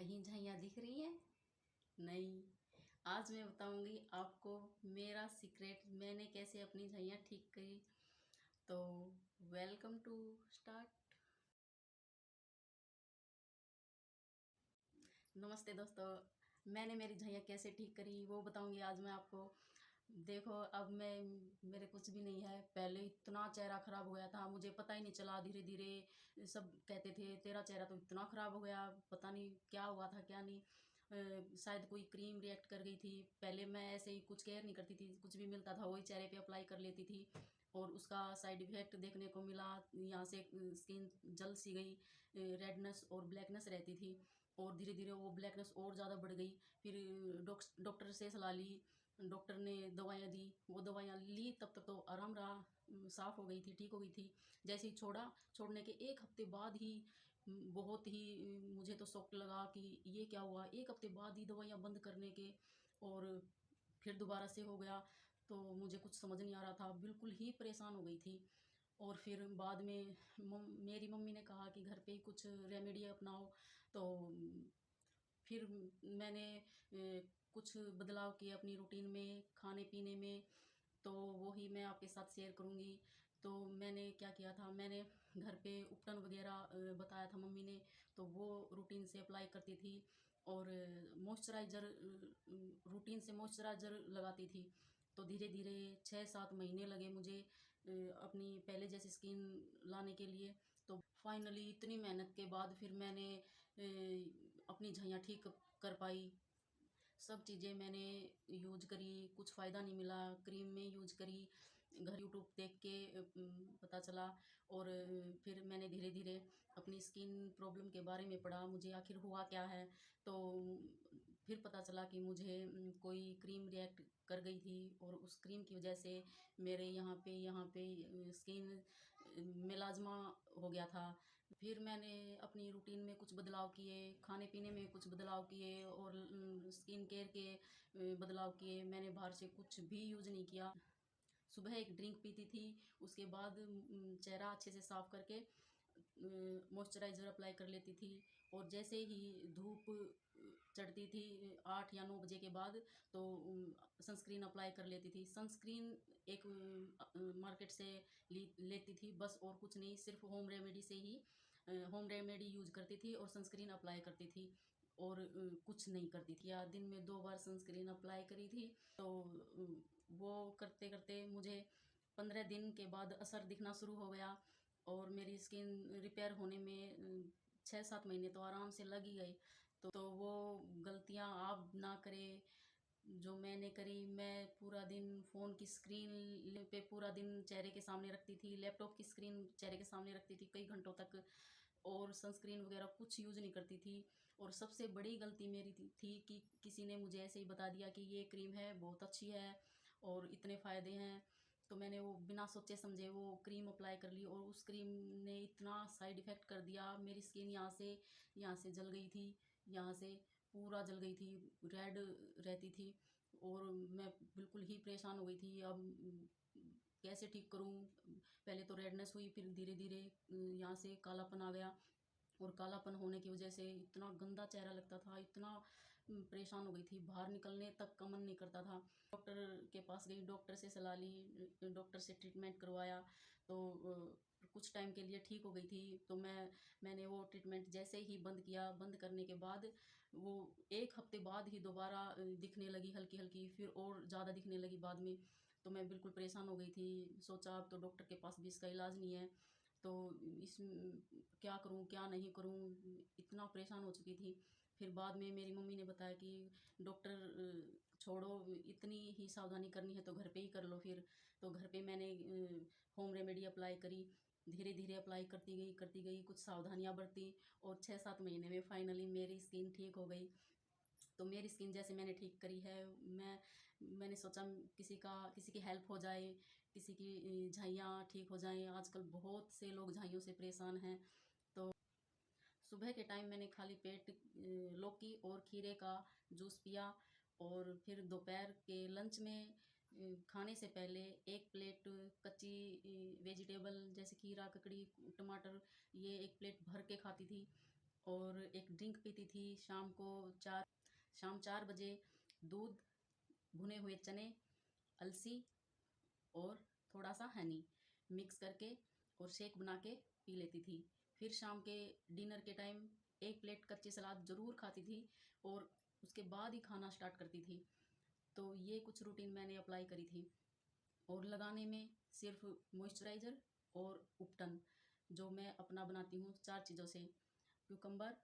कहीं झाइयाँ दिख रही हैं? नहीं। आज मैं बताऊंगी आपको मेरा सीक्रेट, मैंने कैसे अपनी झाइयाँ ठीक करी। तो वेलकम टू स्टार्ट। नमस्ते दोस्तों, मैंने मेरी झाइयाँ कैसे ठीक करी वो बताऊंगी आज मैं आपको। देखो, अब मैं मेरे कुछ भी नहीं है। पहले इतना चेहरा खराब हो गया था, मुझे पता ही नहीं चला। धीरे धीरे सब कहते थे तेरा चेहरा तो इतना खराब हो गया, पता नहीं क्या हुआ था क्या नहीं। शायद कोई क्रीम रिएक्ट कर गई थी। पहले मैं ऐसे ही कुछ केयर नहीं करती थी, कुछ भी मिलता था वही चेहरे पे अप्लाई कर लेती थी और उसका साइड इफेक्ट देखने को मिला। यहाँ से स्किन जल सी गई, रेडनेस और ब्लैकनेस रहती थी और धीरे धीरे वो ब्लैकनेस और ज़्यादा बढ़ गई। फिर डॉक्टर से सलाह ली, डॉक्टर ने दवाइयाँ दी, वो दवाइयाँ ली तब तक तो आराम रहा, साफ़ हो गई थी, ठीक हो गई थी। जैसे ही छोड़ने के एक हफ्ते बाद ही बहुत ही मुझे तो शौक लगा कि ये क्या हुआ। एक हफ्ते बाद ही दवाइयाँ बंद करने के और फिर दोबारा से हो गया। तो मुझे कुछ समझ नहीं आ रहा था, बिल्कुल ही परेशान हो गई थी। और फिर बाद में मेरी मम्मी ने कहा कि घर पे ही कुछ रेमेडी अपनाओ। तो फिर मैंने कुछ बदलाव किए अपनी रूटीन में, खाने पीने में। तो वही मैं आपके साथ शेयर करूँगी। तो मैंने क्या किया था, मैंने घर पे उपटन वगैरह बताया था मम्मी ने, तो वो रूटीन से अप्लाई करती थी। और मॉइस्चराइज़र, रूटीन से मॉइस्चराइज़र लगाती थी। तो धीरे धीरे 6-7 महीने लगे मुझे अपनी पहले जैसी स्किन लाने के लिए। तो फाइनली इतनी मेहनत के बाद फिर मैंने अपनी झाइयाँ ठीक कर पाई। सब चीज़ें मैंने यूज करी, कुछ फ़ायदा नहीं मिला। क्रीम में यूज करी, घर यूट्यूब देख के पता चला। और फिर मैंने धीरे धीरे अपनी स्किन प्रॉब्लम के बारे में पढ़ा, मुझे आखिर हुआ क्या है। तो फिर पता चला कि मुझे कोई क्रीम रिएक्ट कर गई थी और उस क्रीम की वजह से मेरे यहाँ पे स्किन मेलाज्मा हो गया था। फिर मैंने अपनी रूटीन में कुछ बदलाव किए, खाने पीने में कुछ बदलाव किए और स्किन केयर के बदलाव किए। मैंने बाहर से कुछ भी यूज़ नहीं किया। सुबह एक ड्रिंक पीती थी, उसके बाद चेहरा अच्छे से साफ करके मॉइस्चराइज़र अप्लाई कर लेती थी। और जैसे ही धूप चढ़ती थी 8 या 9 बजे के बाद, तो सनस्क्रीन अप्लाई कर लेती थी। सनस्क्रीन एक मार्केट से लेती थी बस, और कुछ नहीं, सिर्फ होम रेमेडी से ही होम रेमेडी यूज़ करती थी और सनस्क्रीन अप्लाई करती थी। और कुछ नहीं करती थी, या दिन में 2 बार सनस्क्रीन अप्लाई करी थी। तो वो करते करते मुझे 15 दिन के बाद असर दिखना शुरू हो गया और मेरी स्किन रिपेयर होने में 6-7 महीने तो आराम से लग ही गए। तो वो गलतियां आप ना करें जो मैंने करी। मैं पूरा दिन फ़ोन की स्क्रीन पे पूरा दिन चेहरे के सामने रखती थी, लैपटॉप की स्क्रीन चेहरे के सामने रखती थी कई घंटों तक, और सनस्क्रीन वगैरह कुछ यूज़ नहीं करती थी। और सबसे बड़ी गलती मेरी थी कि किसी ने मुझे ऐसे ही बता दिया कि ये क्रीम है, बहुत अच्छी है और इतने फ़ायदे हैं। तो मैंने वो बिना सोचे समझे वो क्रीम अप्लाई कर ली और उस क्रीम ने इतना साइड इफ़ेक्ट कर दिया। मेरी स्किन यहाँ से जल गई थी, यहाँ से पूरा जल गई थी, रेड रहती थी और मैं बिल्कुल ही परेशान हो गई थी। अब कैसे ठीक करूँ? पहले तो रेडनेस हुई, फिर धीरे धीरे यहाँ से कालापन आ गया और कालापन होने की वजह से इतना गंदा चेहरा लगता था, इतना परेशान हो गई थी, बाहर निकलने तक का मन नहीं करता था। डॉक्टर के पास गई, डॉक्टर से सलाह ली, डॉक्टर से ट्रीटमेंट करवाया। तो कुछ टाइम के लिए ठीक हो गई थी। तो मैंने वो ट्रीटमेंट जैसे ही बंद किया, बंद करने के बाद वो एक हफ्ते बाद ही दोबारा दिखने लगी हल्की हल्की, फिर और ज़्यादा दिखने लगी बाद में। तो मैं बिल्कुल परेशान हो गई थी, सोचा अब तो डॉक्टर के पास भी इसका इलाज नहीं है, तो इस क्या करूं क्या नहीं करूं, इतना परेशान हो चुकी थी। फिर बाद में मेरी मम्मी ने बताया कि डॉक्टर छोड़ो, इतनी ही सावधानी करनी है तो घर पे ही कर लो फिर। तो घर पे मैंने होम रेमेडी अप्लाई करी, धीरे धीरे अप्लाई करती गई, कुछ सावधानियां बरती और 6-7 महीने में फाइनली मेरी स्किन ठीक हो गई। तो मेरी स्किन जैसे मैंने ठीक करी है, मैंने सोचा किसी की हेल्प हो जाए, किसी की झाइयाँ ठीक हो जाएं। आजकल बहुत से लोग झाइयों से परेशान हैं। तो सुबह के टाइम मैंने खाली पेट लौकी और खीरे का जूस पिया और फिर दोपहर के लंच में खाने से पहले 1 प्लेट कच्ची वेजिटेबल जैसे खीरा, ककड़ी, टमाटर, ये 1 प्लेट भर के खाती थी। और एक ड्रिंक पीती थी शाम 4 बजे दूध, भुने हुए चने, अलसी और थोड़ा सा हनी मिक्स करके और शेक बना के पी लेती थी। फिर शाम के डिनर के टाइम एक प्लेट कच्ची सलाद ज़रूर खाती थी और उसके बाद ही खाना स्टार्ट करती थी। तो ये कुछ रूटीन मैंने अप्लाई करी थी। और लगाने में सिर्फ मॉइस्चराइज़र और उपटन, जो मैं अपना बनाती हूँ 4 चीज़ों से, क्यूकम्बर,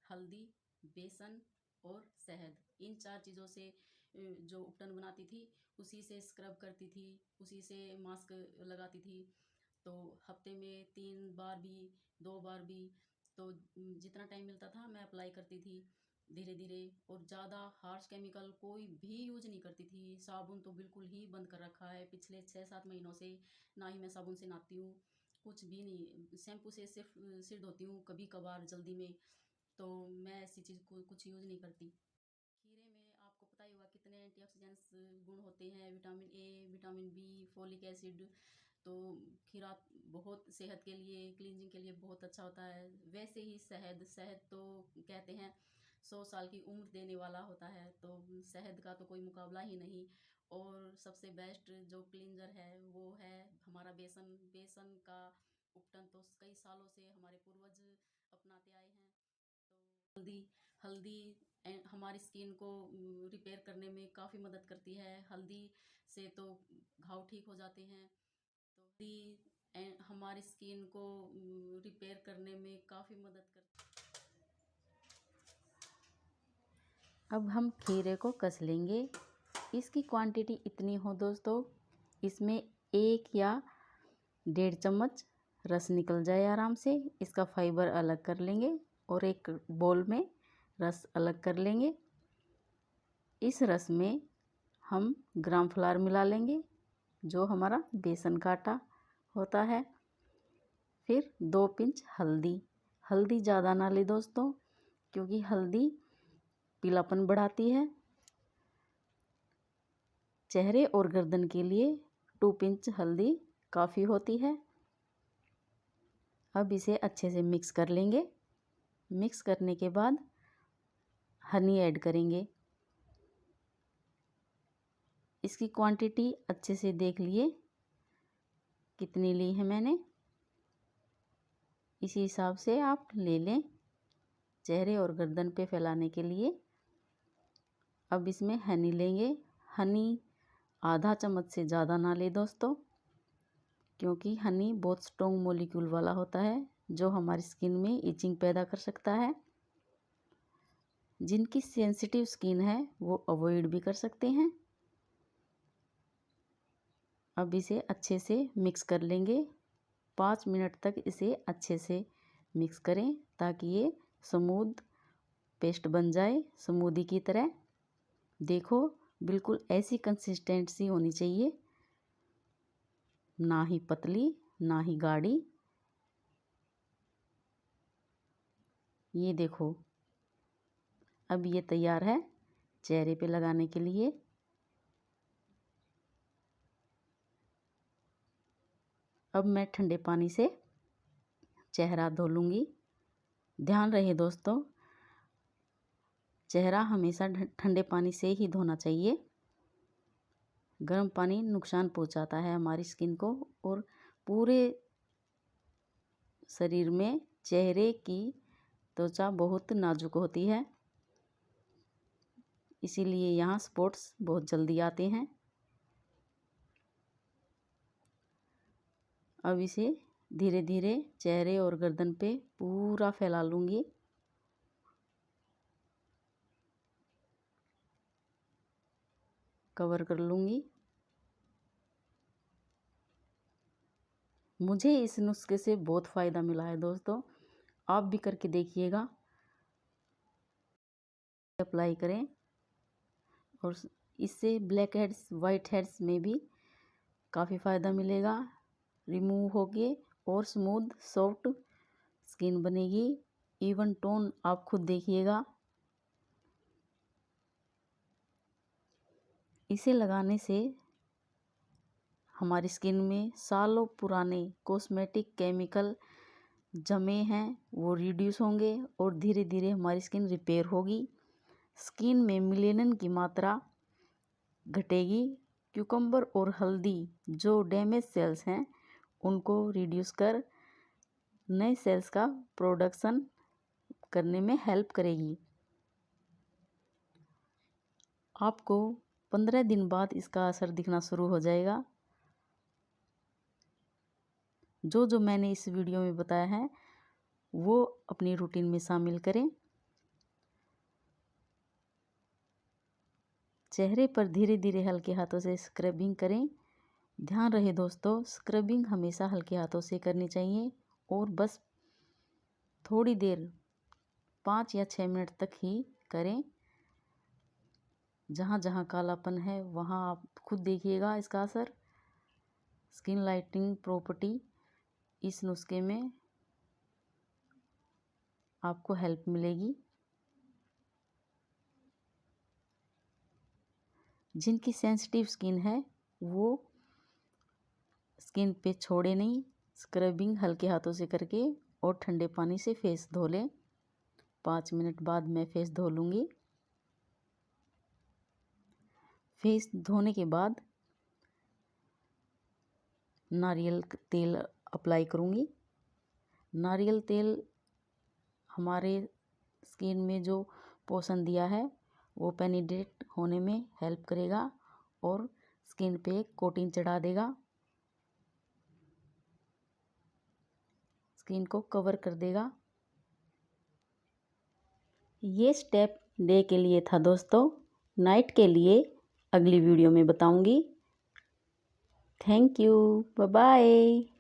हल्दी, बेसन और शहद। इन 4 चीज़ों से जो उपटन बनाती थी, उसी से स्क्रब करती थी, उसी से मास्क लगाती थी। तो हफ्ते में 3 बार भी, 2 बार भी, तो जितना टाइम मिलता था मैं अप्लाई करती थी धीरे धीरे। और ज़्यादा हार्श केमिकल कोई भी यूज नहीं करती थी। साबुन तो बिल्कुल ही बंद कर रखा है पिछले 6-7 महीनों से। ना ही मैं साबुन से नहाती हूँ, कुछ भी नहीं। शैम्पू से सिर्फ सिर धोती हूँ कभी कभार जल्दी में। तो मैं ऐसी चीज़ को कुछ यूज़ नहीं करती। खीरे में आपको पता ही होगा कितने एंटीऑक्सीडेंट्स गुण होते हैं, vitamin A, vitamin B, folic acid. तो खीरा बहुत सेहत के लिए, क्लींजिंग के लिए बहुत अच्छा होता है। वैसे ही शहद, शहद तो कहते हैं 100 साल की उम्र देने वाला होता है, तो शहद का तो कोई मुकाबला ही नहीं। और सबसे बेस्ट जो क्लींजर है वो है हमारा बेसन। बेसन का उपटन तो कई सालों से हमारे पूर्वज अपनाते आए हैं। तो हल्दी, हल्दी हमारी स्किन को रिपेयर करने में काफ़ी मदद करती है। हल्दी से तो घाव ठीक हो जाते हैं। तो हल्दी हमारी स्किन को रिपेयर करने में काफ़ी मदद करती है। अब हम खीरे को कस लेंगे। इसकी क्वांटिटी इतनी हो दोस्तों, इसमें 1 या 1.5 चम्मच रस निकल जाए आराम से। इसका फाइबर अलग कर लेंगे और एक बोल में रस अलग कर लेंगे। इस रस में हम ग्राम फ्लावर मिला लेंगे, जो हमारा बेसन का आटा होता है। फिर 2 पिंच हल्दी। हल्दी ज़्यादा ना ले दोस्तों, क्योंकि हल्दी पीलापन बढ़ाती है। चेहरे और गर्दन के लिए 2 पिंच हल्दी काफ़ी होती है। अब इसे अच्छे से मिक्स कर लेंगे। मिक्स करने के बाद हनी ऐड करेंगे। इसकी क्वांटिटी अच्छे से देख लिए कितनी ली है मैंने, इसी हिसाब से आप ले लें चेहरे और गर्दन पे फैलाने के लिए। अब इसमें हनी लेंगे। हनी आधा चम्मच से ज़्यादा ना ले दोस्तों, क्योंकि हनी बहुत स्ट्रॉन्ग मॉलिक्यूल वाला होता है, जो हमारी स्किन में इचिंग पैदा कर सकता है। जिनकी सेंसिटिव स्किन है वो अवॉइड भी कर सकते हैं। अब इसे अच्छे से मिक्स कर लेंगे। 5 मिनट तक इसे अच्छे से मिक्स करें, ताकि ये स्मूथ पेस्ट बन जाए, स्मूदी की तरह। देखो, बिल्कुल ऐसी कंसिस्टेंसी होनी चाहिए, ना ही पतली ना ही गाढ़ी। ये देखो, अब ये तैयार है चेहरे पे लगाने के लिए। अब मैं ठंडे पानी से चेहरा धो लूँगी। ध्यान रहे दोस्तों, चेहरा हमेशा ठंडे पानी से ही धोना चाहिए। गर्म पानी नुकसान पहुंचाता है हमारी स्किन को, और पूरे शरीर में चेहरे की त्वचा बहुत नाजुक होती है, इसीलिए यहाँ स्पॉट्स बहुत जल्दी आते हैं। अब इसे धीरे धीरे चेहरे और गर्दन पे पूरा फैला लूँगी। कवर कर लूँगी। मुझे इस नुस्खे से बहुत फ़ायदा मिला है दोस्तों, आप भी करके देखिएगा। अप्लाई करें, और इससे ब्लैक हेड्स, वाइट हेड्स में भी काफ़ी फ़ायदा मिलेगा, रिमूव होके और स्मूथ सॉफ्ट स्किन बनेगी। इवन टोन आप खुद देखिएगा। इसे लगाने से हमारी स्किन में सालों पुराने कॉस्मेटिक केमिकल जमे हैं वो रिड्यूस होंगे और धीरे धीरे हमारी स्किन रिपेयर होगी। स्किन में मेलानिन की मात्रा घटेगी। क्यूकम्बर और हल्दी जो डैमेज सेल्स हैं उनको रिड्यूस कर नए सेल्स का प्रोडक्शन करने में हेल्प करेगी। आपको 15 दिन बाद इसका असर दिखना शुरू हो जाएगा। जो मैंने इस वीडियो में बताया है वो अपनी रूटीन में शामिल करें। चेहरे पर धीरे धीरे हल्के हाथों से स्क्रबिंग करें। ध्यान रहे दोस्तों, स्क्रबिंग हमेशा हल्के हाथों से करनी चाहिए और बस थोड़ी देर 5 या 6 मिनट तक ही करें। जहाँ जहाँ कालापन है वहाँ आप खुद देखिएगा इसका असर। स्किन लाइटनिंग प्रॉपर्टी इस नुस्खे में आपको हेल्प मिलेगी। जिनकी सेंसिटिव स्किन है वो स्किन पे छोड़े नहीं, स्क्रबिंग हल्के हाथों से करके और ठंडे पानी से फेस धो लें। 5 मिनट बाद मैं फेस धो लूँगी। फेस धोने के बाद नारियल तेल अप्लाई करूँगी। नारियल तेल हमारे स्किन में जो पोषण दिया है वो पेनिट्रेट होने में हेल्प करेगा और स्किन पे कोटिंग चढ़ा देगा, स्किन को कवर कर देगा। ये स्टेप डे के लिए था दोस्तों, नाइट के लिए अगली वीडियो में बताऊंगी। Thank you, bye bye.